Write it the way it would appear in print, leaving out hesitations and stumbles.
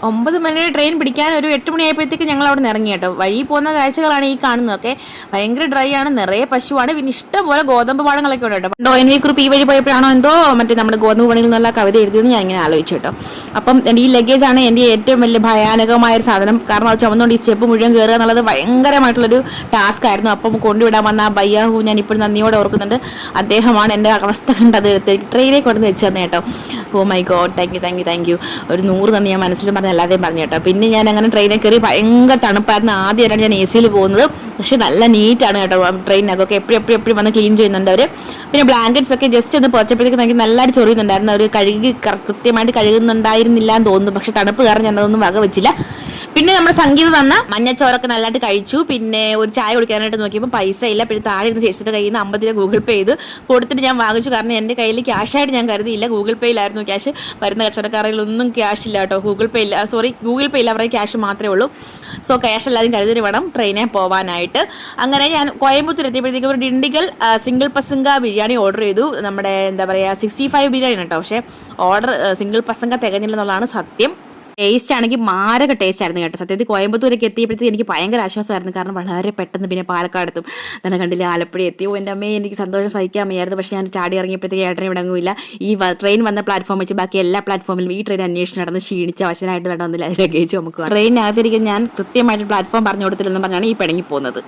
9 മണിയുടെ ട്രെയിൻ പിടിക്കാൻ ഒരു 8 മണിയായപ്പോഴത്തേക്ക് ഞങ്ങൾ അവിടെ നിന്ന് ഇറങ്ങി കേട്ടോ. വഴി പോകുന്ന കാഴ്ചകളാണ് ഈ കാണുന്നതൊക്കെ. ഭയങ്കര ഡ്രൈ ആണ്, നിറയെ പശുവാണ്, പിന്നെ ഇഷ്ടംപോലെ ഗോതമ്പ് പാടങ്ങളൊക്കെ ഉണ്ട് കേട്ടോ. ONV കുറിപ്പ് ഈ വഴി പോയപ്പോഴാണോ എന്തോ മറ്റേ നമ്മുടെ ഗോതമ്പ് പണിയിൽ നിന്നുള്ള കവിത എഴുതിയെന്ന് ഞാൻ ഇങ്ങനെ ആലോചിച്ചു കേട്ടോ. അപ്പം ഈ ലഗേജ് ആണ് എൻ്റെ ഏറ്റവും വലിയ ഭയാനകമായ ഒരു സാധനം. കാരണം അത് ചുമന്നുകൊണ്ട് ഈ സ്റ്റെപ്പ് മുഴുവൻ കയറുക എന്നുള്ളത് ഭയങ്കരമായിട്ടുള്ളൊരു ടാസ്ക് ആയിരുന്നു. അപ്പം കൊണ്ടുവിടാൻ വന്ന ആ ബയ്യാഹു ഞാൻ ഇപ്പോഴും നന്ദിയോടെ ഓർക്കുന്നുണ്ട്. അദ്ദേഹമാണ് എൻ്റെ അവസ്ഥ കണ്ടത് ട്രെയിനിൽ കൊണ്ടുവന്ന് വെച്ച് തന്നെ കേട്ടോ. Oh my God, thank you. ഒരു 100 നന്ദി ഞാൻ മനസ്സിലും പറഞ്ഞ അല്ലാതെയും പറഞ്ഞു കേട്ടോ. പിന്നെ ഞാൻ അങ്ങനെ ട്രെയിനിൽ കയറി ഭയങ്കര തണുപ്പായിരുന്നു. ആദ്യമായിട്ടാണ് ഞാൻ AC പോകുന്നത്. പക്ഷെ നല്ല നീറ്റാണ് കേട്ടോ ട്രെയിനൊക്കെ. എപ്പോഴും വന്ന് ക്ലീൻ ചെയ്യുന്നുണ്ട് അവർ. പിന്നെ ബ്ലാങ്കറ്റ്സ് ഒക്കെ ജസ്റ്റ് ഒന്ന് പുറച്ചപ്പോഴത്തേക്ക് എനിക്ക് നല്ലതായിട്ട് ചൊറിയുന്നുണ്ടായിരുന്നു. അവർ കൃത്യമായിട്ട് കഴുകുന്നുണ്ടായിരുന്നില്ല എന്ന് തോന്നുന്നു. പക്ഷെ തണുപ്പ് കാരണം ഞാൻ അതൊന്നും വക വെച്ചില്ല. പിന്നെ നമ്മുടെ സംഗീത തന്ന മഞ്ഞച്ചോറൊക്കെ നല്ലതായിട്ട് കഴിച്ചു. പിന്നെ ഒരു ചായ കുടിക്കാനായിട്ട് നോക്കിയപ്പോൾ പൈസ ഇല്ല. പിന്നെ താഴെ ഇരുന്ന് ചേച്ചിയുടെ കയ്യിൽ നിന്ന് 50 രൂപ ഗൂഗിൾ പേ ചെയ്ത് കൊടുത്തിട്ട് ഞാൻ വാങ്ങിച്ചു. കാരണം എൻ്റെ കയ്യിൽ ക്യാഷായിട്ട് ഞാൻ കരുതിയില്ല, ഗൂഗിൾ പേയിലായിരുന്നു ക്യാഷ്. വരുന്ന കച്ചവടക്കാരിലൊന്നും ക്യാഷ് ഇല്ല കേട്ടോ. ഗൂഗിൾ പേ ഇല്ല, അവരുടെ ക്യാഷ് മാത്രമേ ഉള്ളൂ. സോ ക്യാഷ് എല്ലാവരും കരുതി വേണം ട്രെയിനിൽ പോകാനായിട്ട്. അങ്ങനെ ഞാൻ കോയമ്പത്തൂർ എത്തിയപ്പോഴത്തേക്കും ഒരു ഡിണ്ടിഗൽ സിംഗിൾ പസങ്ക ബിരിയാണി ഓർഡർ ചെയ്തു. നമ്മുടെ എന്താ പറയുക 65 ബിരിയാണി കേട്ടോ. പക്ഷേ ഓർഡർ സിംഗിൾ പസങ്ക തികഞ്ഞില്ലെന്നുള്ളതാണ് സത്യം. ടേസ്റ്റ് ആണെങ്കിൽ മാരക ടേസ്റ്റ് ആയിരുന്നു കേട്ടോ. സത്യത്തിൽ കോയമ്പത്തൂരൊക്കെ എത്തിയപ്പോഴത്തേക്ക് എനിക്ക് ഭയങ്കര ആശ്വാസമായിരുന്നു. കാരണം വളരെ പെട്ടെന്ന് പിന്നെ പാലക്കാടെത്തും തന്നെ കണ്ടില്ല, ആലപ്പുഴ എത്തിയോ. എൻ്റെ അമ്മയെ എനിക്ക് സന്തോഷം സഹിക്കാൻ വയ്യായിരുന്നു. പക്ഷേ ഞാൻ ചാടി ഇറങ്ങിയപ്പോഴത്തേക്ക് ഏട്ടനെ വിടങ്ങില്ല. ഈ ട്രെയിൻ വന്ന പ്ലാറ്റ്ഫോം വെച്ച് ബാക്കി എല്ലാ പ്ലാറ്റ്ഫോമിലും ഈ ട്രെയിൻ അന്വേഷണം നടന്ന് ക്ഷീണിച്ച് അവശനായിട്ട് വേണമെന്നില്ല ലഗേജ് നമുക്ക്. ട്രെയിനകത്തിരിക്കും ഞാൻ കൃത്യമായിട്ട് പ്ലാറ്റ്ഫോം പറഞ്ഞു കൊടുത്തില്ലെന്ന് പറഞ്ഞാണ് ഈ പിണങ്ങി പോകുന്നത്.